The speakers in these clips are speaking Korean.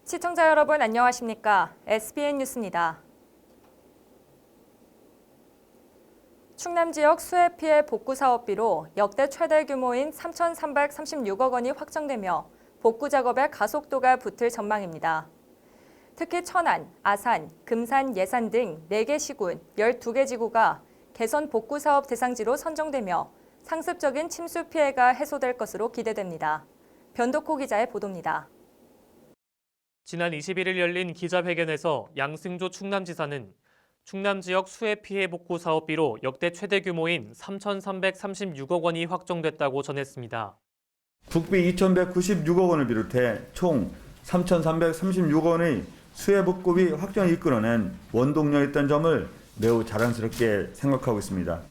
시청자 여러분 안녕하십니까? SBN 뉴스입니다. 충남 지역 수해 피해 복구 사업비로 역대 최대 규모인 3,336억 원이 확정되며 복구 작업에 가속도가 붙을 전망입니다. 특히 천안, 아산, 금산, 예산 등 4개 시군, 12개 지구가 개선 복구 사업 대상지로 선정되며 상습적인 침수 피해가 해소될 것으로 기대됩니다. 변덕호 기자의 보도입니다. 지난 21일 열린 기자회견에서 양승조 충남지사는 충남 지역 수해 피해 복구 사업비로 역대 최대 규모인 3,336억 원이 확정됐다고 전했습니다. 국비 2,196억 원을 비롯해 총 3,336억 원의 수해 복구비 확정을 이끌어낸 원동력이었던 점을 매우 자랑스럽게 생각하고 있습니다.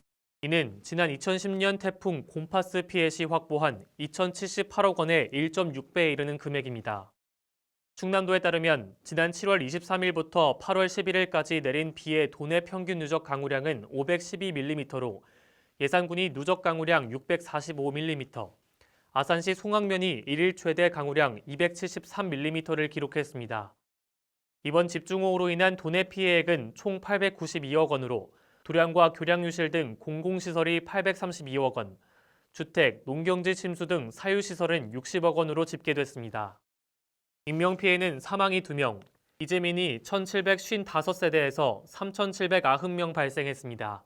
이는 지난 2010년 태풍 곰파스 피해 시 확보한 2,078억 원의 1.6배에 이르는 금액입니다. 충남도에 따르면 지난 7월 23일부터 8월 11일까지 내린 비의 도내 평균 누적 강우량은 512mm로 예산군이 누적 강우량 645mm, 아산시 송악면이 일일 최대 강우량 273mm를 기록했습니다. 이번 집중호우로 인한 도내 피해액은 총 892억 원으로 도량과 교량유실 등 공공시설이 832억 원, 주택, 농경지 침수 등 사유시설은 60억 원으로 집계됐습니다. 인명피해는 사망이 2명, 이재민이 1,755세대에서 3,790명 발생했습니다.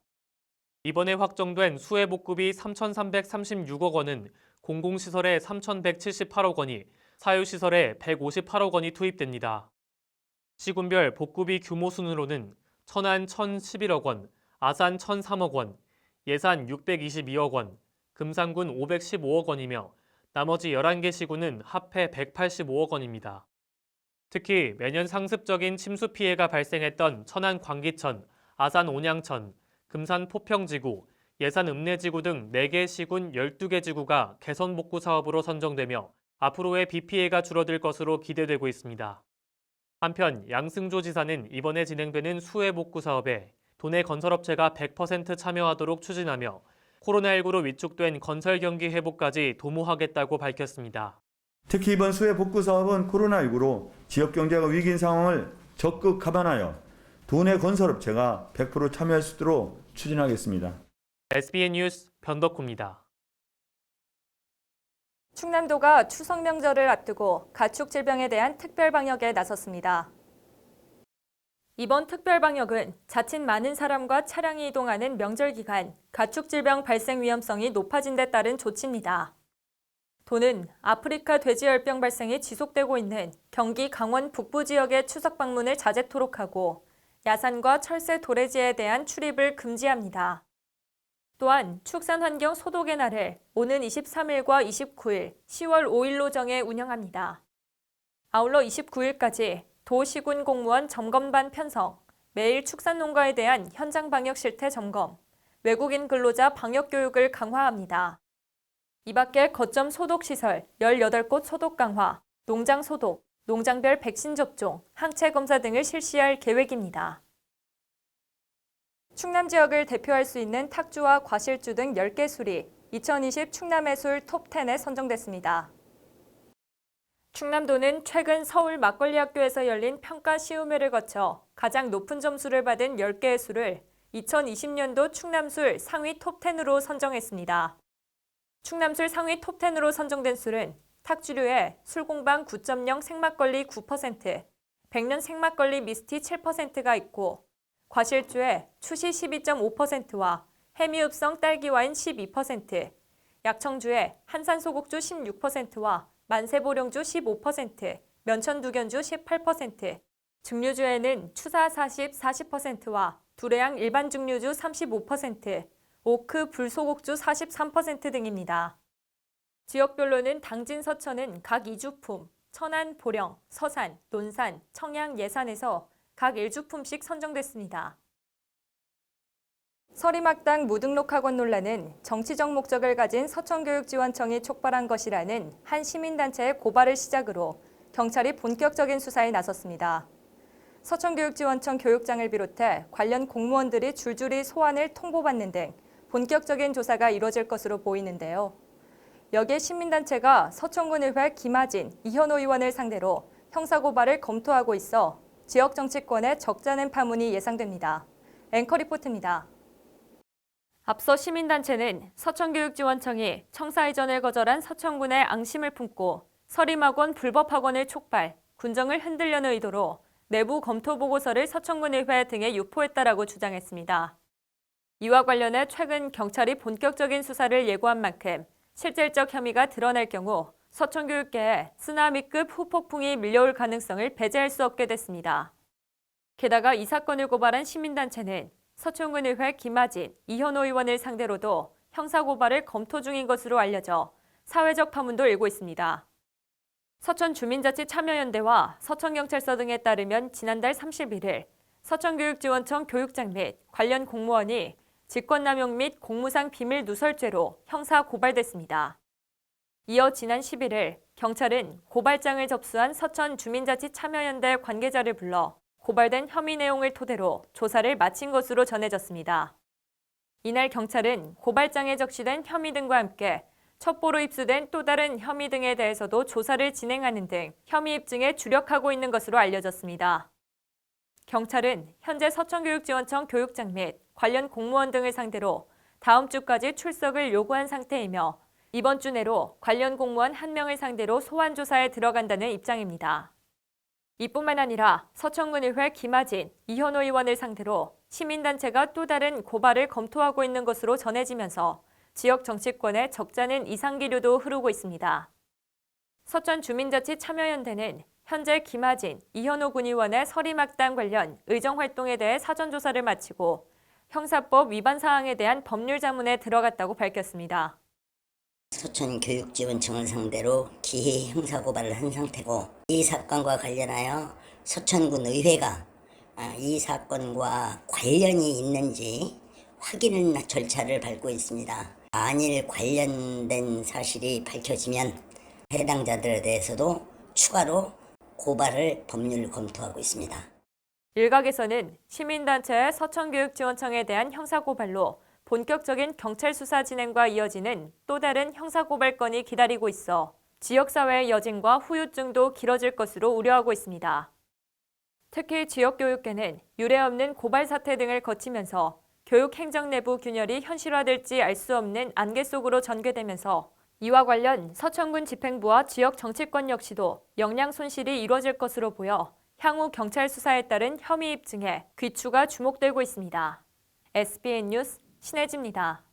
이번에 확정된 수해 복구비 3,336억 원은 공공시설에 3,178억 원이, 사유시설에 158억 원이 투입됩니다. 시군별 복구비 규모 순으로는 천안 1,011억 원, 아산 1,003억 원, 예산 622억 원, 금산군 515억 원이며 나머지 11개 시군은 합해 185억 원입니다. 특히 매년 상습적인 침수 피해가 발생했던 천안 광기천, 아산 온양천, 금산 포평지구, 예산 읍내지구 등 4개 시군 12개 지구가 개선 복구 사업으로 선정되며 앞으로의 비 피해가 줄어들 것으로 기대되고 있습니다. 한편 양승조 지사는 이번에 진행되는 수해 복구 사업에 도내 건설업체가 100% 참여하도록 추진하며 코로나19로 위축된 건설 경기 회복까지 도모하겠다고 밝혔습니다. 특히 이번 수해 복구 사업은 코로나19로 지역 경제가 위기인 상황을 적극 감안하여 도내 건설업체가 100% 참여할 수 있도록 추진하겠습니다. SBN 뉴스 변덕호입니다. 충남도가 추석 명절을 앞두고 가축 질병에 대한 특별 방역에 나섰습니다. 이번 특별 방역은 자칫 많은 사람과 차량이 이동하는 명절 기간 가축 질병 발생 위험성이 높아진 데 따른 조치입니다. 도는 아프리카 돼지열병 발생이 지속되고 있는 경기 강원 북부 지역의 추석 방문을 자제토록 하고 야산과 철새 도래지에 대한 출입을 금지합니다. 또한 축산환경 소독의 날을 오는 23일과 29일, 10월 5일로 정해 운영합니다. 아울러 29일까지 도시군 공무원 점검반 편성, 매일 축산농가에 대한 현장 방역 실태 점검, 외국인 근로자 방역 교육을 강화합니다. 이 밖에 거점 소독시설 18곳 소독 강화, 농장 소독, 농장별 백신 접종, 항체 검사 등을 실시할 계획입니다. 충남 지역을 대표할 수 있는 탁주와 과실주 등 10개 술이 2020 충남의 술 톱10에 선정됐습니다. 충남도는 최근 서울 막걸리학교에서 열린 평가 시음회를 거쳐 가장 높은 점수를 받은 10개의 술을 2020년도 충남술 상위 톱10으로 선정했습니다. 충남술 상위 톱10으로 선정된 술은 탁주류의 술공방 9.0 생막걸리 9%, 백년 생막걸리 미스티 7%가 있고 과실주에 추시 12.5%와 해미읍성 딸기와인 12%, 약청주에 한산소곡주 16%와 만세보령주 15%, 면천두견주 18%, 증류주에는 추사 40%와 두레양 일반 증류주 35%, 오크 불소곡주 43% 등입니다. 지역별로는 당진 서천은 각 2주품, 천안, 보령, 서산, 논산, 청양, 예산에서 각 1주품씩 선정됐습니다. 서리막당 무등록학원 논란은 정치적 목적을 가진 서천교육지원청이 촉발한 것이라는 한 시민단체의 고발을 시작으로 경찰이 본격적인 수사에 나섰습니다. 서천교육지원청 교육장을 비롯해 관련 공무원들이 줄줄이 소환을 통보받는 등 본격적인 조사가 이뤄질 것으로 보이는데요. 여기에 시민단체가 서천군의회 김하진, 이현호 의원을 상대로 형사고발을 검토하고 있어 지역 정치권에 적잖은 파문이 예상됩니다. 앵커 리포트입니다. 앞서 시민단체는 서천교육지원청이 청사 이전을 거절한 서천군의 앙심을 품고 서림학원 불법학원을 촉발, 군정을 흔들려는 의도로 내부 검토 보고서를 서천군의회 등에 유포했다라고 주장했습니다. 이와 관련해 최근 경찰이 본격적인 수사를 예고한 만큼 실질적 혐의가 드러날 경우 서천교육계에 쓰나미급 후폭풍이 밀려올 가능성을 배제할 수 없게 됐습니다. 게다가 이 사건을 고발한 시민단체는 서천군의회 김하진, 이현호 의원을 상대로도 형사고발을 검토 중인 것으로 알려져 사회적 파문도 일고 있습니다. 서천주민자치참여연대와 서천경찰서 등에 따르면 지난달 31일 서천교육지원청 교육장 및 관련 공무원이 직권남용 및 공무상 비밀 누설죄로 형사 고발됐습니다. 이어 지난 11일 경찰은 고발장을 접수한 서천주민자치참여연대 관계자를 불러 고발된 혐의 내용을 토대로 조사를 마친 것으로 전해졌습니다. 이날 경찰은 고발장에 적시된 혐의 등과 함께 첩보로 입수된 또 다른 혐의 등에 대해서도 조사를 진행하는 등 혐의 입증에 주력하고 있는 것으로 알려졌습니다. 경찰은 현재 서천교육지원청 교육장 및 관련 공무원 등을 상대로 다음 주까지 출석을 요구한 상태이며 이번 주 내로 관련 공무원 1명을 상대로 소환 조사에 들어간다는 입장입니다. 이뿐만 아니라 서천군의회 김하진, 이현호 의원을 상대로 시민단체가 또 다른 고발을 검토하고 있는 것으로 전해지면서 지역 정치권에 적잖은 이상기류도 흐르고 있습니다. 서천주민자치참여연대는 현재 김하진, 이현호 군의원의 서림학당 관련 의정활동에 대해 사전조사를 마치고 형사법 위반 사항에 대한 법률 자문에 들어갔다고 밝혔습니다. 서천교육지원청을 상대로 기해 형사고발을 한 상태고 이 사건과 관련하여 서천군 의회가 이 사건과 관련이 있는지 확인 절차를 밟고 있습니다. 만일 관련된 사실이 밝혀지면 해당자들에 대해서도 추가로 고발을 법률 검토하고 있습니다. 일각에서는 시민단체의 서천교육지원청에 대한 형사고발로 본격적인 경찰 수사 진행과 이어지는 또 다른 형사고발건이 기다리고 있어 지역사회의 여진과 후유증도 길어질 것으로 우려하고 있습니다. 특히 지역교육계는 유례없는 고발 사태 등을 거치면서 교육행정 내부 균열이 현실화될지 알 수 없는 안개 속으로 전개되면서 이와 관련 서천군 집행부와 지역 정치권 역시도 역량 손실이 이루어질 것으로 보여 향후 경찰 수사에 따른 혐의 입증에 귀추가 주목되고 있습니다. SBN 뉴스 신혜지입니다.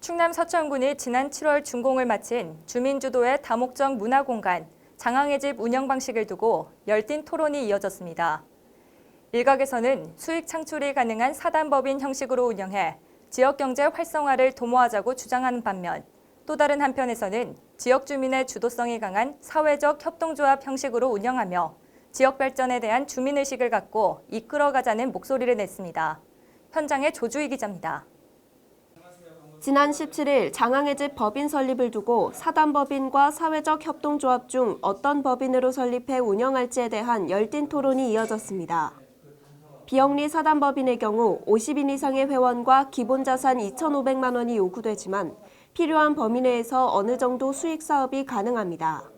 충남 서천군이 지난 7월 준공을 마친 주민주도의 다목적 문화공간 장항의 집 운영 방식을 두고 열띤 토론이 이어졌습니다. 일각에서는 수익 창출이 가능한 사단법인 형식으로 운영해 지역경제 활성화를 도모하자고 주장하는 반면 또 다른 한편에서는 지역 주민의 주도성이 강한 사회적 협동조합 형식으로 운영하며 지역 발전에 대한 주민의식을 갖고 이끌어가자는 목소리를 냈습니다. 현장의 조주희 기자입니다. 지난 17일 장항의 집 법인 설립을 두고 사단법인과 사회적 협동조합 중 어떤 법인으로 설립해 운영할지에 대한 열띤 토론이 이어졌습니다. 비영리 사단법인의 경우 50인 이상의 회원과 기본자산 2,500만 원이 요구되지만 필요한 범위 내에서 어느 정도 수익 사업이 가능합니다.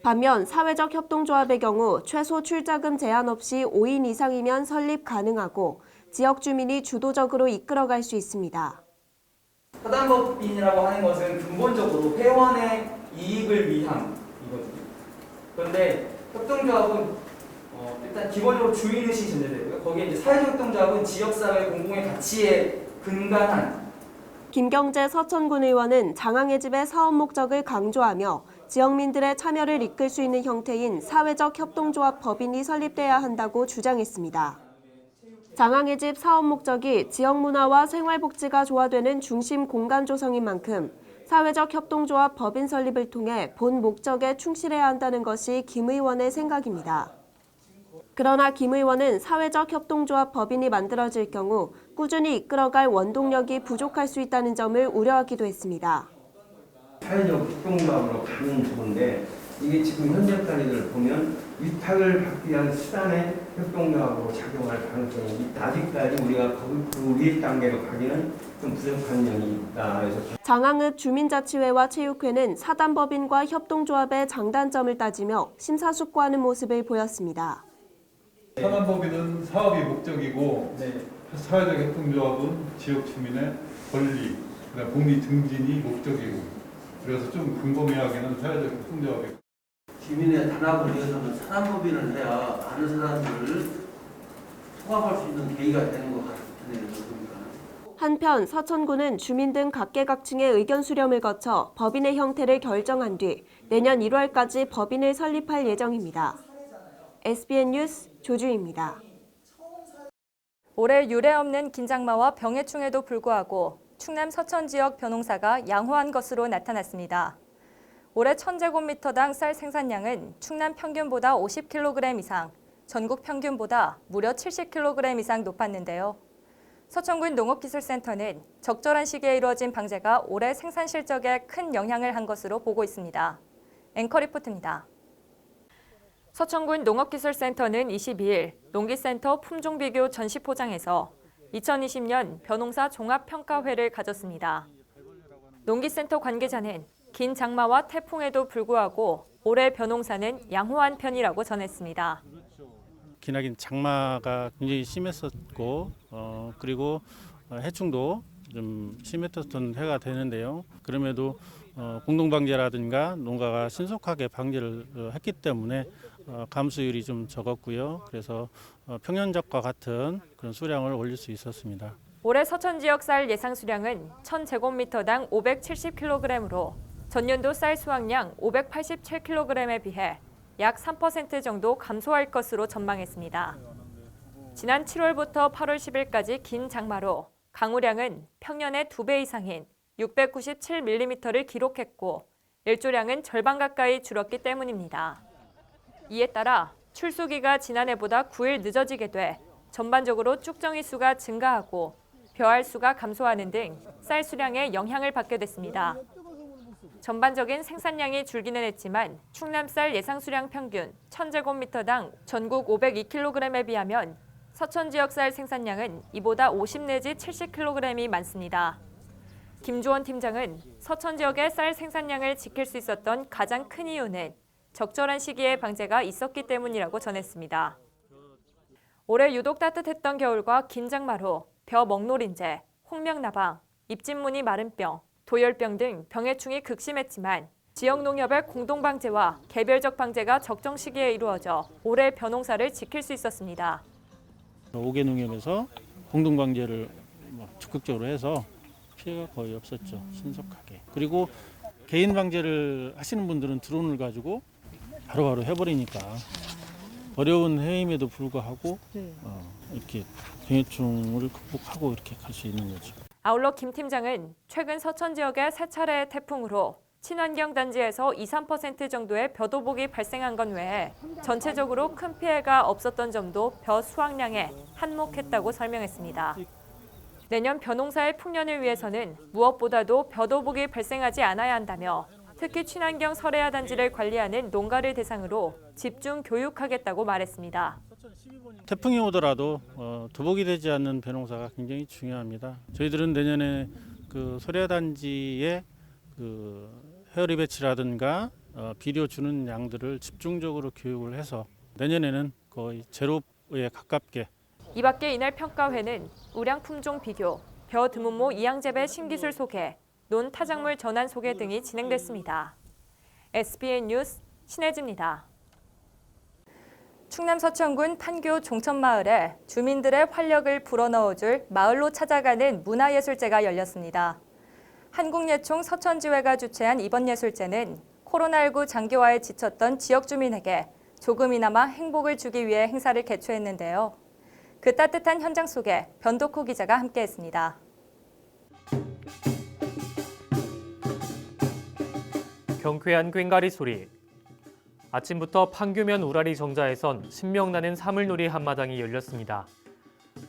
반면 사회적 협동조합의 경우 최소 출자금 제한 없이 5인 이상이면 설립 가능하고 지역 주민이 주도적으로 이끌어갈 수 있습니다. 사단법인이라고 하는 것은 근본적으로 회원의 이익을 위함이거든요. 그런데 협동조합은 일단 기본적으로 주인의식이 전제되고요. 거기에 이제 사회협동조합은 지역사회 공공의 가치에 근간한. 김경재 서천군 의원은 장항의 집의 사업 목적을 강조하며 지역민들의 참여를 이끌 수 있는 형태인 사회적 협동조합 법인이 설립돼야 한다고 주장했습니다. 장항의 집 사업 목적이 지역 문화와 생활복지가 조화되는 중심 공간 조성인 만큼 사회적 협동조합 법인 설립을 통해 본 목적에 충실해야 한다는 것이 김 의원의 생각입니다. 그러나 김 의원은 사회적 협동조합 법인이 만들어질 경우 꾸준히 이끌어갈 원동력이 부족할 수 있다는 점을 우려하기도 했습니다. 사회적 협동조합으로 가면 좋은데 이게 지금 현재까지를 보면 위탁을 받기 위한 수단의 협동조합으로 작용할 가능성이 있다. 아직까지 우리가 그 위에 단계로 가기는 좀 부족한 면이 있다. 그래서 장항읍 주민자치회와 체육회는 사단법인과 협동조합의 장단점을 따지며 심사숙고하는 모습을 보였습니다. 사단법인은 사업이 목적이고 사회적 협동조합은 지역 주민의 권리, 그다음 복리 증진이 목적이고 그래서 좀 궁금해하기는 사회적 협동조합이 주민의 단합을 위해서는 사단법인을 해야 많은 사람들을 통합할 수 있는 계기가 되는 것 같네요. 한편 서천구는 주민 등 각계각층의 의견 수렴을 거쳐 법인의 형태를 결정한 뒤 내년 1월까지 법인을 설립할 예정입니다. SBN 뉴스 조주희입니다. 올해 유례 없는 긴장마와 병해충에도 불구하고 충남 서천 지역 벼농사가 양호한 것으로 나타났습니다. 올해 1000제곱미터당 쌀 생산량은 충남 평균보다 50kg 이상, 전국 평균보다 무려 70kg 이상 높았는데요. 서천군 농업기술센터는 적절한 시기에 이루어진 방제가 올해 생산 실적에 큰 영향을 한 것으로 보고 있습니다. 앵커 리포트입니다. 서천군 농업기술센터는 22일 농기센터 품종비교 전시포장에서 2020년 벼농사 종합평가회를 가졌습니다. 농기센터 관계자는 긴 장마와 태풍에도 불구하고 올해 벼농사는 양호한 편이라고 전했습니다. 기나긴 장마가 굉장히 심했었고 그리고 해충도 좀 심했던 해가 되는데요. 그럼에도 공동방제라든가 농가가 신속하게 방제를 했기 때문에 감수율이 좀 적었고요. 그래서 평년작과 같은 그런 수량을 올릴 수 있었습니다. 올해 서천 지역 쌀 예상 수량은 1000제곱미터당 570kg으로 전년도 쌀 수확량 587kg에 비해 약 3% 정도 감소할 것으로 전망했습니다. 지난 7월부터 8월 10일까지 긴 장마로 강우량은 평년의 2배 이상인 697mm를 기록했고 일조량은 절반 가까이 줄었기 때문입니다. 이에 따라 출수기가 지난해보다 9일 늦어지게 돼 전반적으로 쭉정이 수가 증가하고 벼알 수가 감소하는 등 쌀 수량에 영향을 받게 됐습니다. 전반적인 생산량이 줄기는 했지만 충남 쌀 예상 수량 평균 1000제곱미터당 전국 502kg에 비하면 서천 지역 쌀 생산량은 이보다 50 내지 70kg이 많습니다. 김주원 팀장은 서천 지역의 쌀 생산량을 지킬 수 있었던 가장 큰 이유는 적절한 시기에 방제가 있었기 때문이라고 전했습니다. 올해 유독 따뜻했던 겨울과 긴 장마로 벼 먹노린재, 홍명나방, 잎진무늬 마른병, 도열병 등 병해충이 극심했지만 지역 농협의 공동방제와 개별적 방제가 적정 시기에 이루어져 올해 벼농사를 지킬 수 있었습니다. 5개 농협에서 공동방제를 적극적으로 해서 피해가 거의 없었죠. 신속하게. 그리고 개인 방제를 하시는 분들은 드론을 가지고 바로바로 해버리니까 어려운 해임에도 불구하고 이렇게 병해충을 극복하고 이렇게 갈 수 있는 거죠. 아울러 김 팀장은 최근 서천 지역의 세 차례의 태풍으로 친환경 단지에서 2~3% 정도의 벼도복이 발생한 건 외에 전체적으로 큰 피해가 없었던 점도 벼 수확량에 한몫했다고 설명했습니다. 내년 벼농사의 풍년을 위해서는 무엇보다도 벼도복이 발생하지 않아야 한다며 특히 친환경 설해야 단지를 관리하는 농가를 대상으로 집중 교육하겠다고 말했습니다. 태풍이 오더라도 도복이 되지 않는 벼농사가 굉장히 중요합니다. 저희들은 내년에 그 설해야 단지에 그 헤어리 배치라든가 비료 주는 양들을 집중적으로 교육을 해서 내년에는 거의 제로에 가깝게. 이 밖에 이날 평가회는 우량 품종 비교, 벼 드문모 이양재배 신기술 소개, 논 타작물 전환 소개 등이 진행됐습니다. SBN 뉴스 신혜지입니다. 충남 서천군 판교 종천마을에 주민들의 활력을 불어넣어줄 마을로 찾아가는 문화예술제가 열렸습니다. 한국예총 서천지회가 주최한 이번 예술제는 코로나19 장기화에 지쳤던 지역 주민에게 조금이나마 행복을 주기 위해 행사를 개최했는데요. 그 따뜻한 현장 속에 변덕호 기자가 함께했습니다. 경쾌한 꽹과리 소리. 아침부터 판교면 우라리 정자에선 신명나는 사물놀이 한마당이 열렸습니다.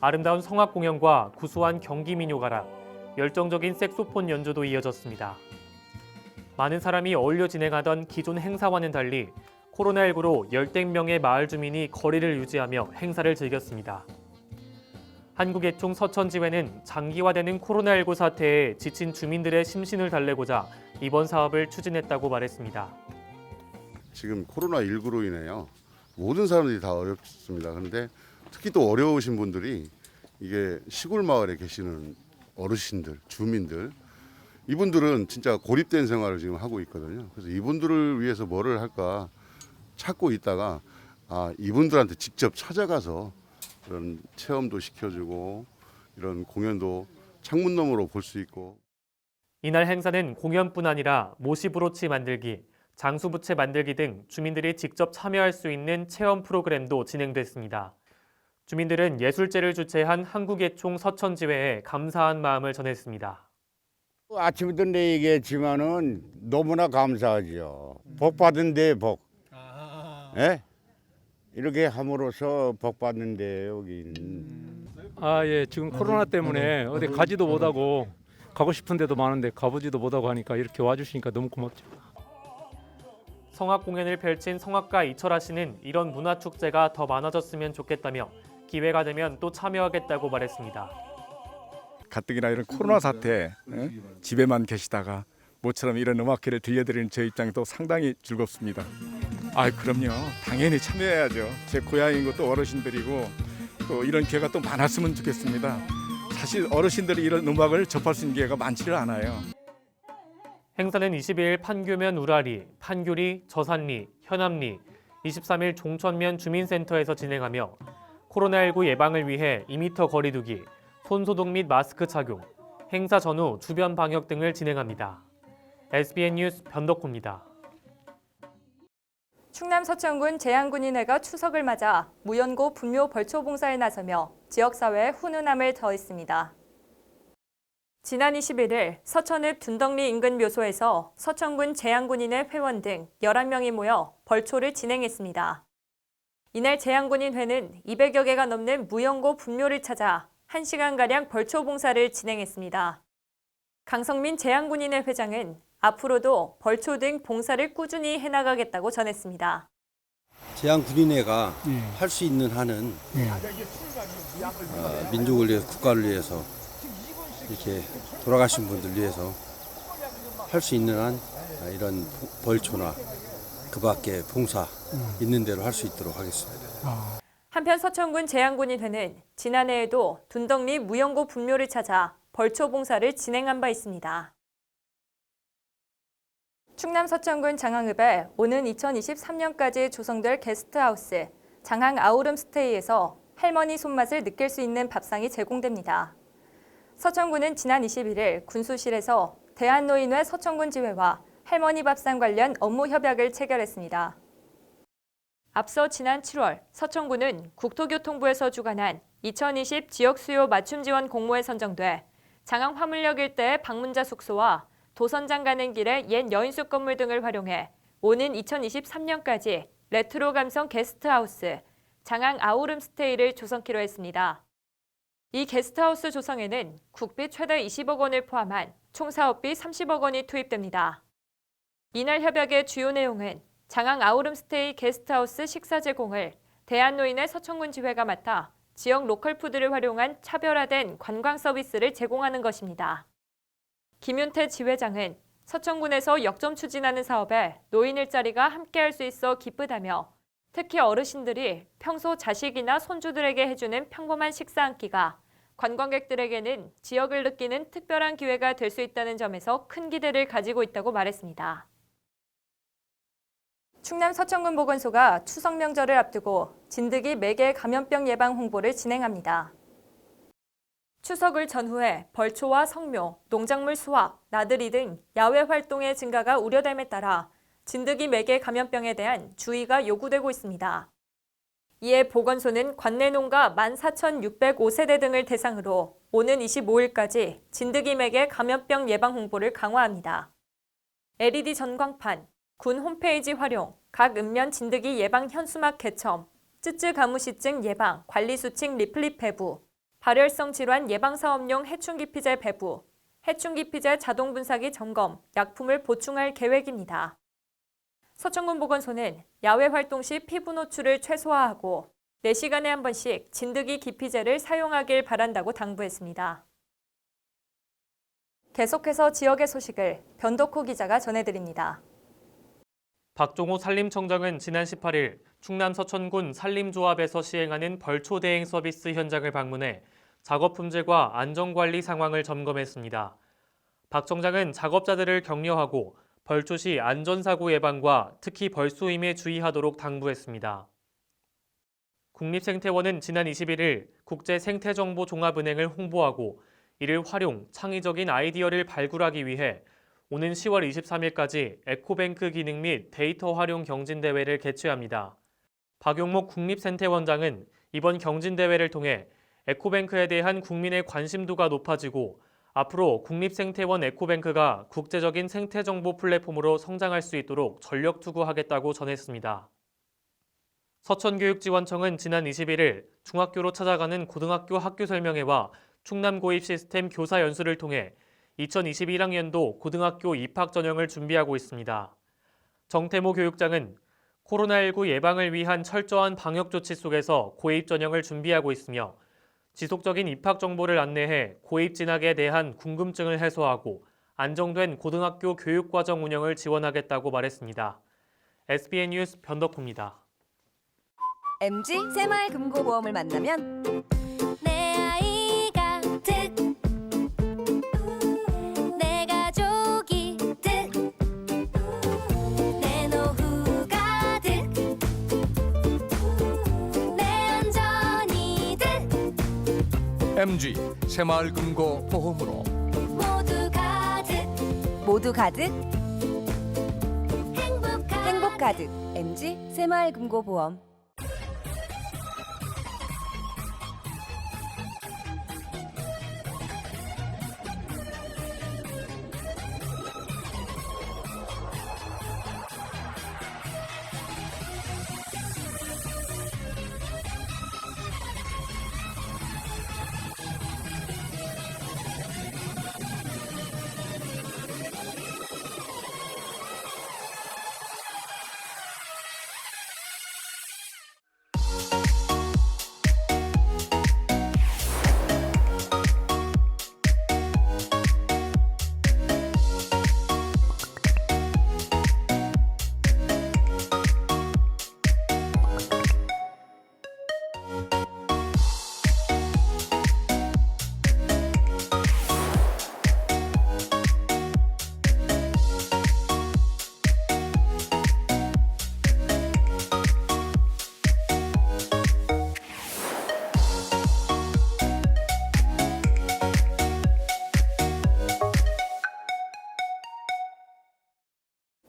아름다운 성악 공연과 구수한 경기 민요 가락, 열정적인 색소폰 연주도 이어졌습니다. 많은 사람이 어울려 진행하던 기존 행사와는 달리 코로나19로 열댓 명의 마을 주민이 거리를 유지하며 행사를 즐겼습니다. 한국예총 서천지회는 장기화되는 코로나19 사태에 지친 주민들의 심신을 달래고자 이번 사업을 추진했다고 말했습니다. 지금 코로나19로 인해요. 모든 사람들이 다 어렵습니다. 그런데 특히 또 어려우신 분들이 이게 시골 마을에 계시는 어르신들, 주민들, 이분들은 진짜 고립된 생활을 지금 하고 있거든요. 그래서 이분들을 위해서 뭐를 할까 찾고 있다가 이분들한테 직접 찾아가서 이런 체험도 시켜주고 이런 공연도 창문 너머로 볼 수 있고. 이날 행사는 공연뿐 아니라 모시브로치 만들기, 장수부채 만들기 등 주민들이 직접 참여할 수 있는 체험 프로그램도 진행됐습니다. 주민들은 예술제를 주최한 한국예총 서천지회에 감사한 마음을 전했습니다. 아침부터 내 얘기했지만은 너무나 감사하죠. 복 받은 데 복. 예? 이렇게 함으로써 복 받는데 여기는. 예, 지금 코로나 때문에 어디 가지도 못하고 가고 싶은 데도 많은데 가보지도 못하고 하니까 이렇게 와주시니까 너무 고맙죠. 성악 공연을 펼친 성악가 이철아 씨는 이런 문화축제가 더 많아졌으면 좋겠다며 기회가 되면 또 참여하겠다고 말했습니다. 가뜩이나 이런 코로나 사태 집에만 계시다가 모처럼 이런 음악회를 들려드리는 제 입장도 상당히 즐겁습니다. 그럼요. 당연히 참여해야죠. 제 고향인 것도 어르신들이고 또 이런 기회가 또 많았으면 좋겠습니다. 사실 어르신들이 이런 음악을 접할 수 있는 기회가 많지를 않아요. 행사는 22일 판교면 우라리, 판교리, 저산리, 현암리, 23일 종천면 주민센터에서 진행하며 코로나19 예방을 위해 2m 거리 두기, 손소독 및 마스크 착용, 행사 전후 주변 방역 등을 진행합니다. SBN 뉴스 변덕호입니다. 충남 서천군 제양군인회가 추석을 맞아 무연고 분묘 벌초 봉사에 나서며 지역사회에 훈훈함을 더했습니다. 지난 21일 서천읍 둔덕리 인근 묘소에서 서천군 제양군인회 회원 등 11명이 모여 벌초를 진행했습니다. 이날 제양군인회는 200여 개가 넘는 무연고 분묘를 찾아 1시간가량 벌초 봉사를 진행했습니다. 강성민 제양군인회 회장은 앞으로도 벌초 등 봉사를 꾸준히 해나가겠다고 전했습니다. 제양군인회가 할 수 있는 한은 민족을 위해서, 국가를 위해서, 이렇게 돌아가신 분들 위해서 할 수 있는 한 이런 벌초나 그 밖에 봉사 있는 대로 할 수 있도록 하겠습니다. 한편 서천군 제양군인회는 지난해에도 둔덕리 무연고 분묘를 찾아 벌초 봉사를 진행한 바 있습니다. 충남 서천군 장항읍에 오는 2023년까지 조성될 게스트하우스 장항 아우름 스테이에서 할머니 손맛을 느낄 수 있는 밥상이 제공됩니다. 서천군은 지난 21일 군수실에서 대한노인회 서천군 지회와 할머니 밥상 관련 업무 협약을 체결했습니다. 앞서 지난 7월 서천군은 국토교통부에서 주관한 2020 지역 수요 맞춤 지원 공모에 선정돼 장항 화물역 일대의 방문자 숙소와 도선장 가는 길의 옛 여인숙 건물 등을 활용해 오는 2023년까지 레트로 감성 게스트하우스 장항 아우름 스테이를 조성키로 했습니다. 이 게스트하우스 조성에는 국비 최대 20억 원을 포함한 총 사업비 30억 원이 투입됩니다. 이날 협약의 주요 내용은 장항 아우름 스테이 게스트하우스 식사 제공을 대한노인회 서천군 지회가 맡아 지역 로컬 푸드를 활용한 차별화된 관광 서비스를 제공하는 것입니다. 김윤태 지회장은 서천군에서 역점 추진하는 사업에 노인 일자리가 함께할 수 있어 기쁘다며 특히 어르신들이 평소 자식이나 손주들에게 해주는 평범한 식사 한 끼가 관광객들에게는 지역을 느끼는 특별한 기회가 될 수 있다는 점에서 큰 기대를 가지고 있다고 말했습니다. 충남 서천군 보건소가 추석 명절을 앞두고 진드기 매개 감염병 예방 홍보를 진행합니다. 추석을 전후해 벌초와 성묘, 농작물 수확, 나들이 등 야외 활동의 증가가 우려됨에 따라 진드기 매개 감염병에 대한 주의가 요구되고 있습니다. 이에 보건소는 관내 농가 14,605세대 등을 대상으로 오는 25일까지 진드기 매개 감염병 예방 홍보를 강화합니다. LED 전광판, 군 홈페이지 활용, 각 읍면 진드기 예방 현수막 개첨, 쯔쯔 가무시증 예방, 관리 수칙 리플릿 배부, 발열성 질환 예방 사업용 해충 기피제 배부, 해충 기피제 자동 분사기 점검, 약품을 보충할 계획입니다. 서천군 보건소는 야외 활동 시 피부 노출을 최소화하고 4시간에 한 번씩 진드기 기피제를 사용하길 바란다고 당부했습니다. 계속해서 지역의 소식을 변덕호 기자가 전해드립니다. 박종호 산림청장은 지난 18일 충남 서천군 산림조합에서 시행하는 벌초 대행 서비스 현장을 방문해 작업 품질과 안전관리 상황을 점검했습니다. 박 청장은 작업자들을 격려하고 벌초 시 안전사고 예방과 특히 벌쏘임에 주의하도록 당부했습니다. 국립생태원은 지난 21일 국제생태정보종합은행을 홍보하고 이를 활용, 창의적인 아이디어를 발굴하기 위해 오는 10월 23일까지 에코뱅크 기능 및 데이터 활용 경진대회를 개최합니다. 박용목 국립생태원장은 이번 경진대회를 통해 에코뱅크에 대한 국민의 관심도가 높아지고 앞으로 국립생태원 에코뱅크가 국제적인 생태정보 플랫폼으로 성장할 수 있도록 전력 투구하겠다고 전했습니다. 서천교육지원청은 지난 21일 중학교로 찾아가는 고등학교 학교 설명회와 충남고입 시스템 교사 연수를 통해 2021학년도 고등학교 입학 전형을 준비하고 있습니다. 정태모 교육장은 코로나19 예방을 위한 철저한 방역 조치 속에서 고입 전형을 준비하고 있으며 지속적인 입학 정보를 안내해 고입 진학에 대한 궁금증을 해소하고 안정된 고등학교 교육과정 운영을 지원하겠다고 말했습니다. SBN 뉴스 변덕호입니다. MG 새마을금고보험을 만나면 내 아이가 득, 내 가족이 득, 내 노후가 득, 내 안전이 득. MG 새마을금고보험으로 모두 가득 행복 가득. MG 새마을금고보험.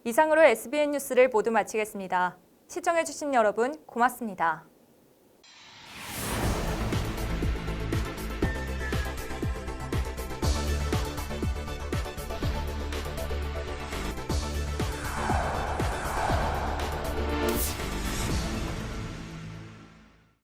이상으로 SBN 뉴스를 모두 마치겠습니다. 시청해주신 여러분 고맙습니다.